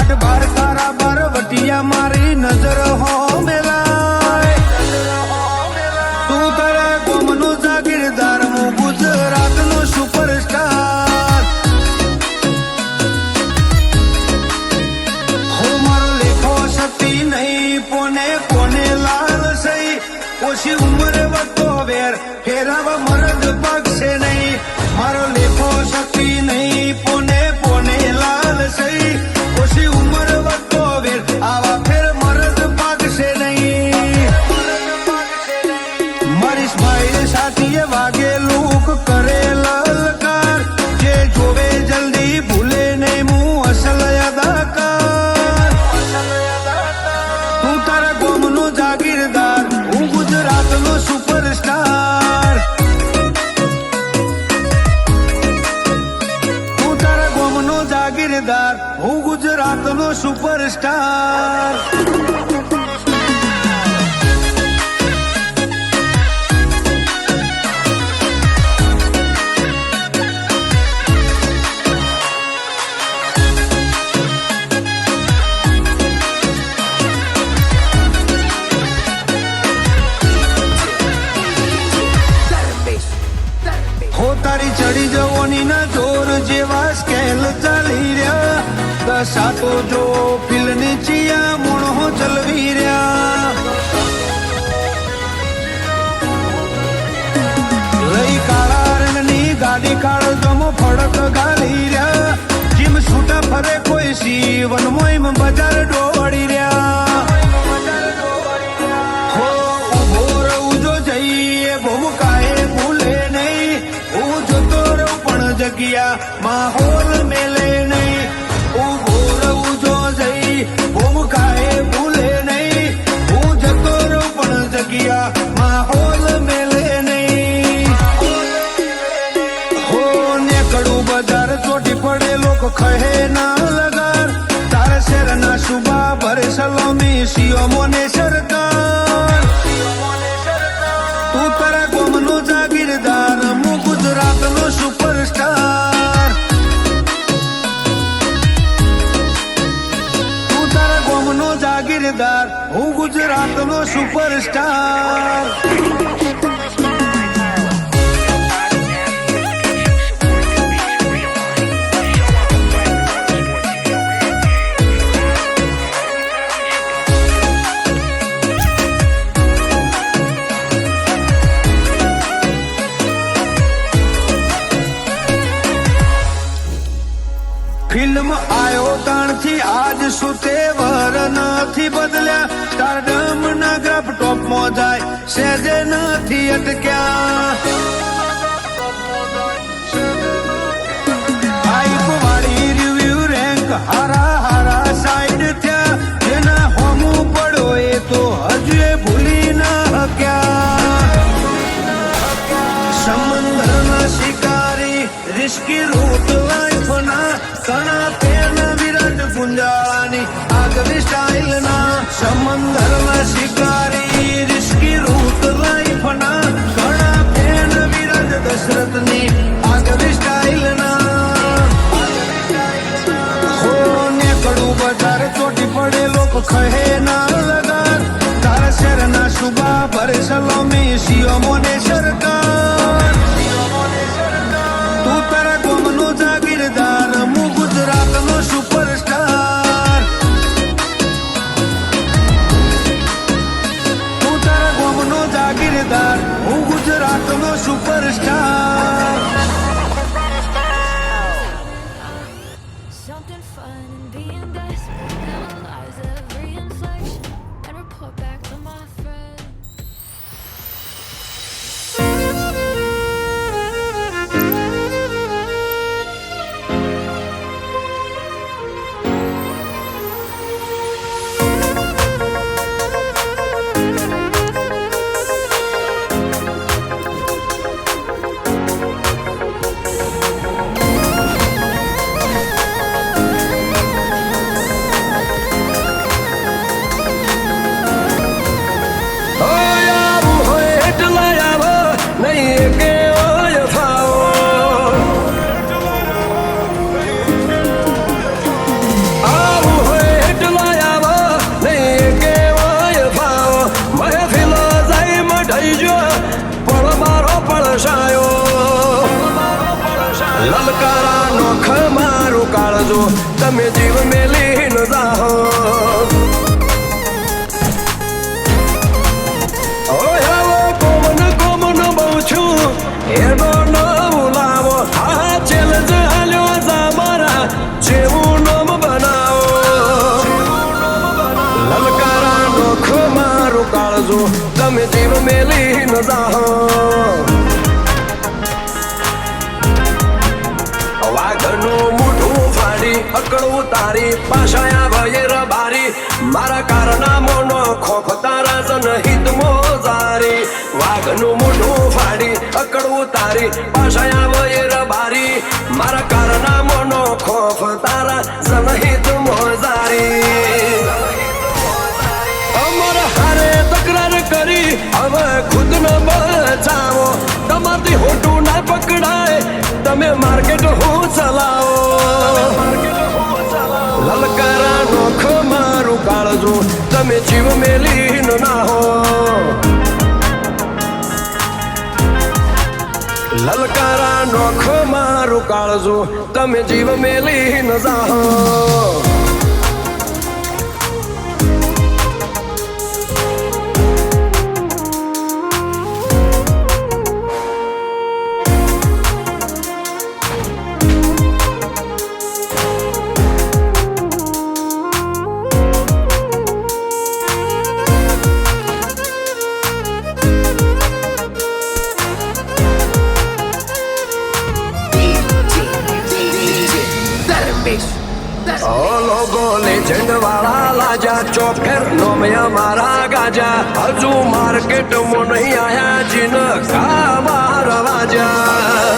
આઠ બાર તારા બાર વટિયા મારી નજર હો મેલાય તું તારા ગોમનો જાગીરદાર હું ગુજરાતનો સુપરસ્ટાર હો મારો લેખો શક્તિ નહીં પોને કોને લાલ સઈ ઓછી ઉંમર વધતો વેર ફેરાવા મરદ પગશે નહીં મારો લેખો શક્તિ નહીં પોને પોને લાલ સઈ ઓછી ઉંમર વધતો વેર આવા ફેર મરદ પાકશે નહીં મારી સ્માઈલ સાથીએ વાગે લૂક કરે લલકાર જે જોવે જલ્દી ભૂલે નહીં હું અસલ અદાકાર તું તારા ગોમનો જાગીરદાર હું ગુજરાતનો સુપરસ્ટાર તું તારા ગોમનો જાગીરદાર હું ગુજરાતનો સુપરસ્ટાર હો તારી ચડી જવાની ના જોર જેવા સ્કેલ ચાલી રહ્યા દસાતો જો ફિલની ચિયા મોણો ચલવી રહ્યા લઈ કાળા રંગની ગાડી કાળો જમો ફડક ગાલી રહ્યા જીમ છૂટા ફરે કોઈ સીવન મોઈમ બજાર દોડી રહ્યા હો ઉભો રહું જો જઈએ ભૂમકાએ ભૂલે નહીં હું જોતો રહું પણ જગ્યા માહોલ મેલે નહીં ઉભો રહું જો જઈ ભૂમકાએ ભૂલે નહીં હું જતો રહું પણ જગ્યા માહોલ મેલે નહીં હો નેકડું બજાર ચોટી પડે લોકો કહે ના લગાર તારા શેરના સુબા ભરે સલામી સિયોમોને સરકાર તું તારા ગોમનો જાગીરદાર હું ગુજરાતનો સુપરસ્ટાર તું તારા ગોમનો જાગીરદાર હું ગુજરાતનો સુપરસ્ટાર ફિલ્મ આયો તાણથી આજ સુતે વર નથી બદલ્યા સ્ટારડમ ના ગ્રાફ ટોપમાં જાય સેજે નથી અટક્યા હાઈપ વાળી રિવ્યુ રેન્ક હારા હારા સાઈડ થયા જેના હોમું પડો એ તો હજુ ભૂલી ના હક્યા સમંદરના શિકારી રિસ્કી રૂટ લાઈફના ઘણા પેન વિરાટ ગુંજાની આગવી સ્ટાઇલ ના સમંદરના શિકારી રિસ્કી રૂટ લાઈફના ઘણા પેન વિરાટ દશરથની આગવી સ્ટાઇલ ના હો નેકડું બજાર ચોટી પડે લોકો કહે ના લગાર તારા શેરના સુબા ભરે સલામી સિયોમોને સરકાર તું તારા ગોમનો જાગીરદાર હું ગુજરાતનો સુપરસ્ટાર તું તારા ગોમનો જાગીરદાર હું ગુજરાતનો superstar Something fun in being desperate. Analyze every inflection and report back to my friend. તમે જીવ મેલી ન જાહો ઓય આવો કોમન બહુ છું એનો ન બોલાવો આ ચેલેન્જ હાલ્યો જા મારા જેવું નામ બનાવો લલકારા નોખ મારું કાળજો તમે જીવ મેલી ન જાહો વાઘનું મોઢું ફાડી અકળું તારી પાછાયા ભયર બારી મારા કારનામોનો ખોફ તારા જનહિત મોજારી વાઘનું મોઢું ફાડી અકળું તારી પાછાયા ભયર બારી મારા કારનામોનો ખોફ તારા જનહિત મોજારી અમર હારે તકરાર કરી હવે ખુદ ન બચાવો તમારથી હોટું ના પકડાય તમે માર્કેટ હું ચલાવો લલકારા નોખ મારું કાળજો તમે જીવ મેલી ન ના હો લલકારા નોખ મારું કાળજો તમે જીવ મેલી ન જાહો લોગો લેજેન્ડ વાળા લાજા ચોફેર નો મેં મારા ગાજા હજુ માર્કેટ માં નહીં આયા જીન કા મારા વાજા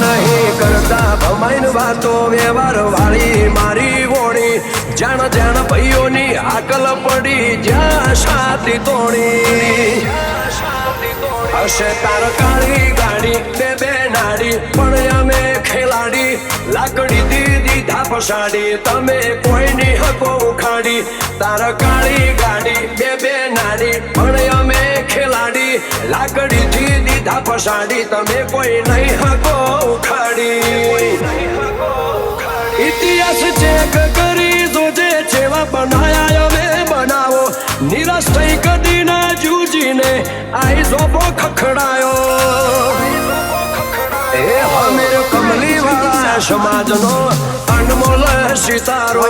નહીં કરતા ભમાઈન વાતો વ્યવહાર વાળી મારી વોણી જાણ જાણ ભાઈઓની આકલ પડી જ્યાં છાતી તોડી હશે તાર કાળી ગાડી બે નાડી પણ અમે ખેલાડી લાકડી દીધા પસાડી તમે કોઈની હકો ઉખાડી તાર કાળી ગાડી બે નાડી પણ અમે ખેલાડી લાકડી દીધા પસાડી તમે કોઈ નહીં હકો ઉખાડી ઇતિહાસ ચેક કરી જોજે જેવા બનાયા અમે બનાવો નિરાશ થઈ કદી ના જૂજીને આઈ જોબો ખખડાયો એ હમીર કમલી વાળા સમાજનો અનમોલ સિતારો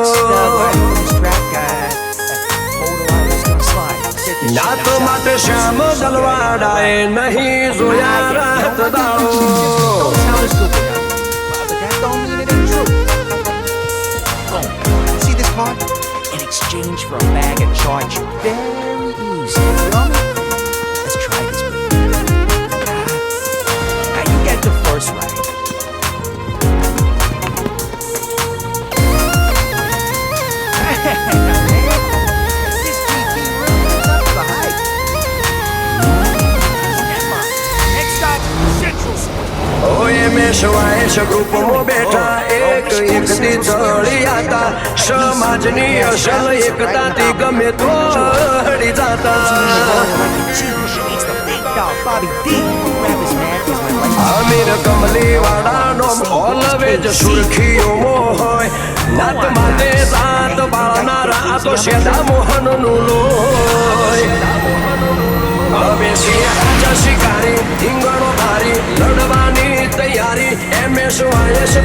નાત માટે શ્યામ દલવાડાએ નહીં જોયા રાત દાડો in exchange for a bag of charge. Very easy. You know me? Let's try this, baby. Now you get the first right. This GT really is up to the hype. Next stop, Central School. ઓય મેં સવાય ગ્રુપમાં બેઠા એક એકથી ચડી હતા સમાજની અસલ એકતાથી ગમે તો હળી જાતા અમીર કમલી વાળાનો ઓલવેજ સુરખીઓ હોય નાત માટે સાત બાળનારા તો શેદા મોહનનું લોય હવે સિંહ શિકારી ઢીંગણો ભારી લડવાની તૈયારી MS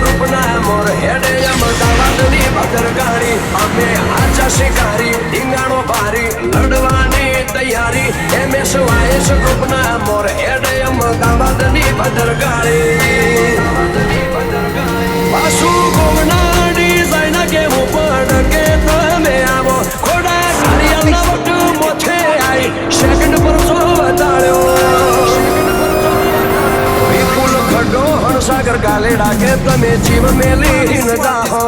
ગ્રુપના મોર હેડે અમદાવાદની ભદ્રકાળી અમે આચા શિકારી ઢીંગાણો ભારી લડવાની તૈયારી MS ગ્રુપના મોર હેડે અમદાવાદની ભદ્રકાળી પાછું ગોવના ડિઝાઇન કેવું પણ કે તમે આવો ખોડા કાર્યના વટ મોથે આઈ સેકન્ડ પર સો બતાડ્યો વિપુલ ખડો હણસાગર ગાલેડા કે તમે જીવ મેલી ન જાહો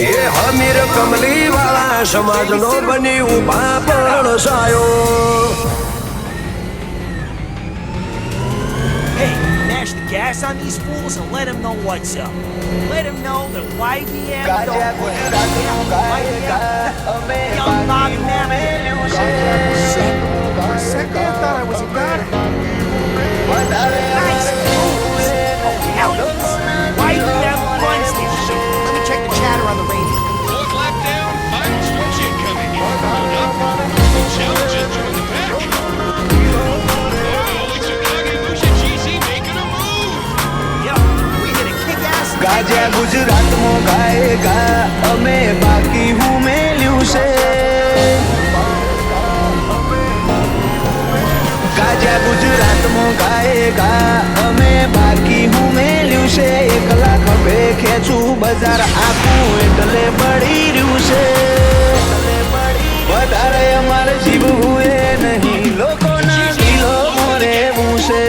એ હમીર કમલી વાળા સમાજનો બની ઉભા પણ સાયો Hey, mash the gas on these fools and let them know what's up. Let them know that YBM don't play. Young Bobby Mammon. For a second, I thought I was a god. વધારે Nice moves. Oh, Elvis. Why do you have guns this shit? Let me check the chatter on the radio. Fourth lap down, final stretch incoming here. Challenges join the pack. Oh, Tsukage Mushichisi making a move. Yo, we hit a kick-ass ગાજા ગુજરાતમાં ગાયગા અમે બાકી હું મેલ્યું છે ગાજા ગુજરાતમાં ગાયગા અમે બાકી હું મેલ્યું છે એકલા ખભે ખેંચું બજાર આખું એટલે બળી રહ્યું છે વધારે અમારે જીવવું એ નહીં લોકોના દિલો રહેવું છે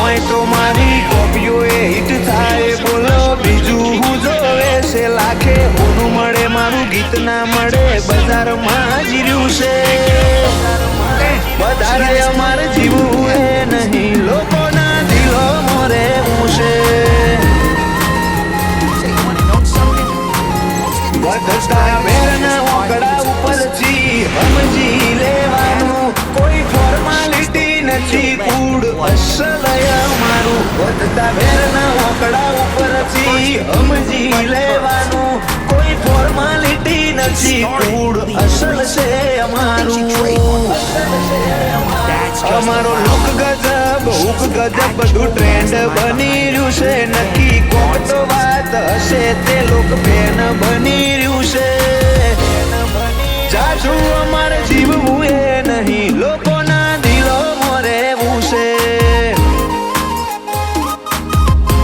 ઓય તો મારી કોપીઓ એ હિટ થાય બોલો બીજું હું જોવે છે લાખે હોનું મળે મારું ગીત ના મળે બજારમાં જીર્યું છે વધારે અમારે જીવવું એ નહીં લોકોના દિલો મોરે હું છે Say, you wanna know something? વધતા વેરના ઓકડા ઉપરથી સમજી લેવાનું કોઈ ફોર્માલિટી નથી કૂડ અસલ અમારું વધતા વેરના ઓકડા ઉપરથી સમજી લેવાનું કોઈ ફોર્માલિટી નથી કૂડ અસલ છે અમારું અમારો લુક ગજબ હુક ગજબ બધું ટ્રેન્ડ બની રહ્યું છે નક્કી કોક તો વાત હશે તે લોક ફેન બની રહ્યું છે જાજુ